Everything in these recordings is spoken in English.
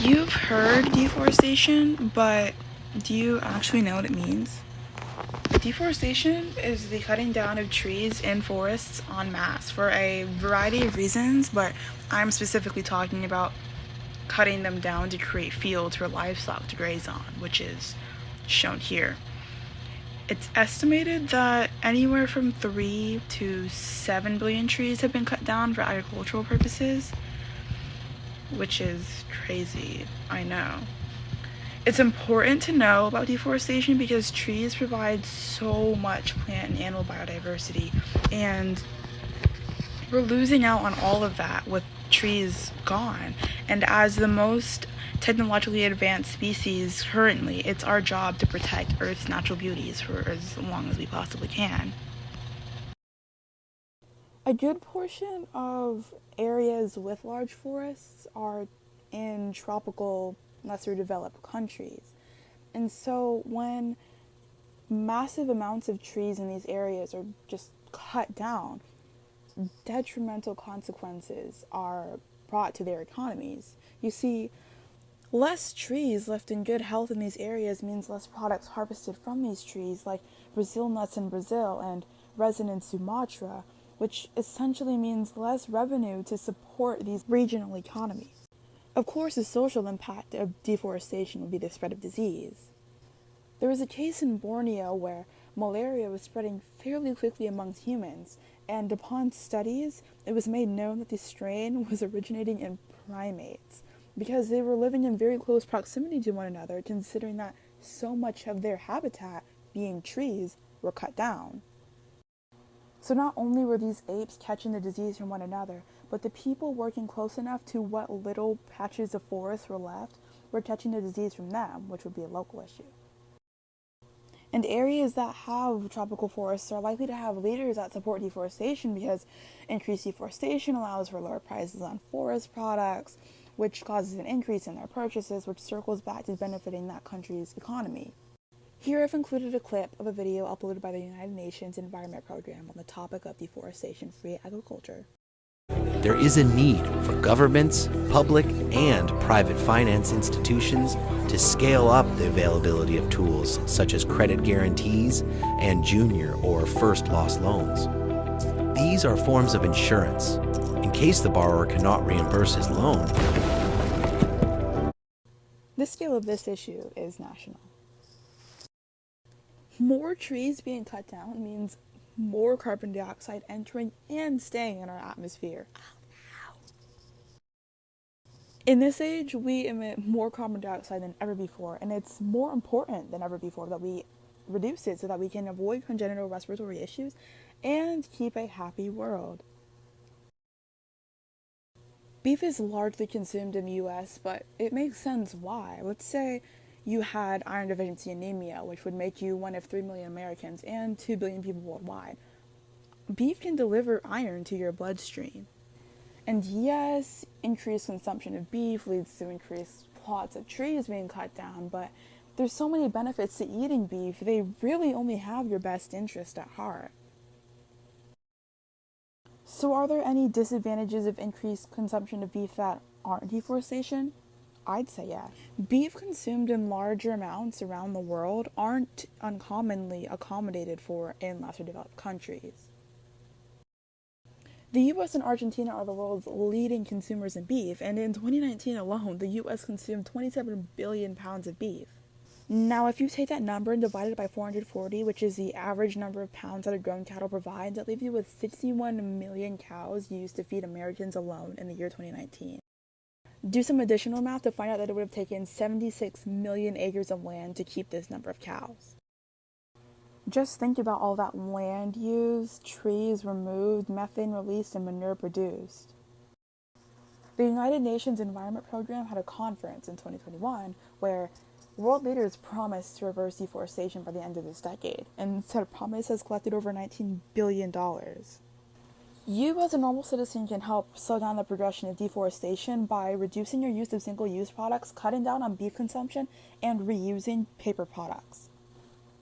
You've heard deforestation, but do you actually know what it means? Deforestation is the cutting down of trees and forests en masse for a variety of reasons, but I'm specifically talking about cutting them down to create fields for livestock to graze on, which is shown here. It's estimated that anywhere from 3 to 7 billion trees have been cut down for agricultural purposes, which is crazy, I know. It's important to know about deforestation because trees provide so much plant and animal biodiversity, and we're losing out on all of that with trees gone. And as the most technologically advanced species currently, it's our job to protect Earth's natural beauties for as long as we possibly can. A good portion of areas with large forests are in tropical, lesser developed countries. And so when massive amounts of trees in these areas are just cut down, detrimental consequences are brought to their economies. You see, less trees left in good health in these areas means less products harvested from these trees, like Brazil nuts in Brazil and resin in Sumatra, which essentially means less revenue to support these regional economies. Of course, the social impact of deforestation would be the spread of disease. There was a case in Borneo where malaria was spreading fairly quickly amongst humans, and upon studies, it was made known that the strain was originating in primates because they were living in very close proximity to one another, considering that so much of their habitat, being trees, were cut down. So not only were these apes catching the disease from one another, but the people working close enough to what little patches of forest were left were catching the disease from them, which would be a local issue. And areas that have tropical forests are likely to have leaders that support deforestation because increased deforestation allows for lower prices on forest products, which causes an increase in their purchases, which circles back to benefiting that country's economy. Here I've included a clip of a video uploaded by the United Nations Environment Program on the topic of deforestation-free agriculture. There is a need for governments, public and private finance institutions to scale up the availability of tools such as credit guarantees and junior or first loss loans. These are forms of insurance in case the borrower cannot reimburse his loan. The scale of this issue is national. More trees being cut down means more carbon dioxide entering and staying in our atmosphere. In this age, we emit more carbon dioxide than ever before, and it's more important than ever before that we reduce it so that we can avoid congenital respiratory issues and keep a happy world. Beef is largely consumed in the US, but it makes sense why. Let's say you had iron deficiency anemia, which would make you one of 3 million Americans and 2 billion people worldwide. Beef can deliver iron to your bloodstream. And yes, increased consumption of beef leads to increased plots of trees being cut down, but there's so many benefits to eating beef, they really only have your best interest at heart. So are there any disadvantages of increased consumption of beef that aren't deforestation? I'd say yeah. Beef consumed in larger amounts around the world aren't uncommonly accommodated for in lesser developed countries. The US and Argentina are the world's leading consumers in beef, and in 2019 alone, the US consumed 27 billion pounds of beef. Now, if you take that number and divide it by 440, which is the average number of pounds that a grown cattle provides, that leaves you with 61 million cows used to feed Americans alone in the year 2019. Do some additional math to find out that it would have taken 76 million acres of land to keep this number of cows. Just think about all that land used, trees removed, methane released, and manure produced. The United Nations Environment Program had a conference in 2021 where world leaders promised to reverse deforestation by the end of this decade, and said promise has collected over $19 billion. You as a normal citizen can help slow down the progression of deforestation by reducing your use of single-use products, cutting down on beef consumption, and reusing paper products.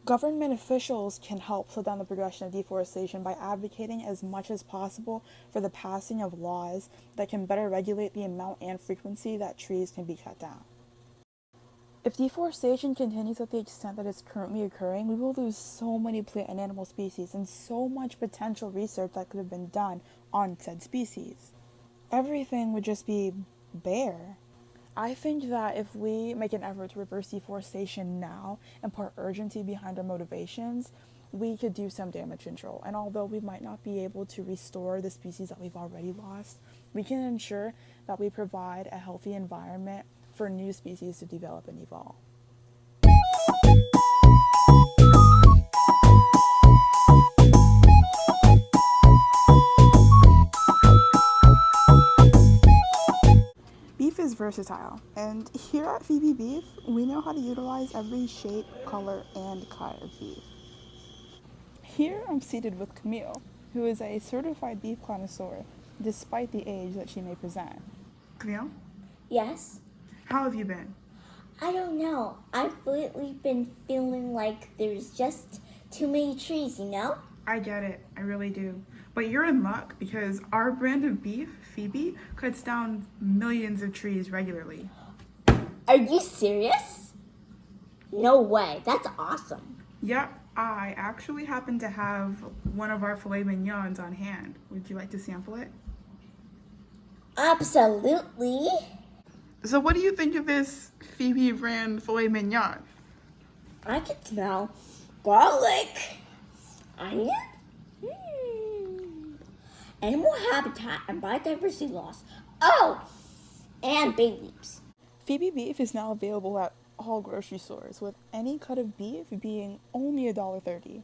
Government officials can help slow down the progression of deforestation by advocating as much as possible for the passing of laws that can better regulate the amount and frequency that trees can be cut down. If deforestation continues at the extent that it's currently occurring, we will lose so many plant and animal species and so much potential research that could have been done on said species. Everything would just be bare. I think that if we make an effort to reverse deforestation now and put urgency behind our motivations, we could do some damage control. And although we might not be able to restore the species that we've already lost, we can ensure that we provide a healthy environment for new species to develop and evolve. Beef is versatile, and here at Phoebe Beef, we know how to utilize every shape, color, and cut of beef. Here I'm seated with Camille, who is a certified beef connoisseur, despite the age that she may present. Camille, Yes? how have you been? I don't know. I've lately been feeling like there's just too many trees, you know? I get it, I really do. But you're in luck because our brand of beef, Phoebe, cuts down millions of trees regularly. Are you serious? No way. That's awesome. Yep, I actually happen to have one of our filet mignons on hand. Would you like to sample it? Absolutely. So what do you think of this Phoebe brand filet mignon? I can smell garlic, onion, animal habitat and biodiversity loss. Oh, and bay leaves. Phoebe beef is now available at all grocery stores, with any cut of beef being only $1.30.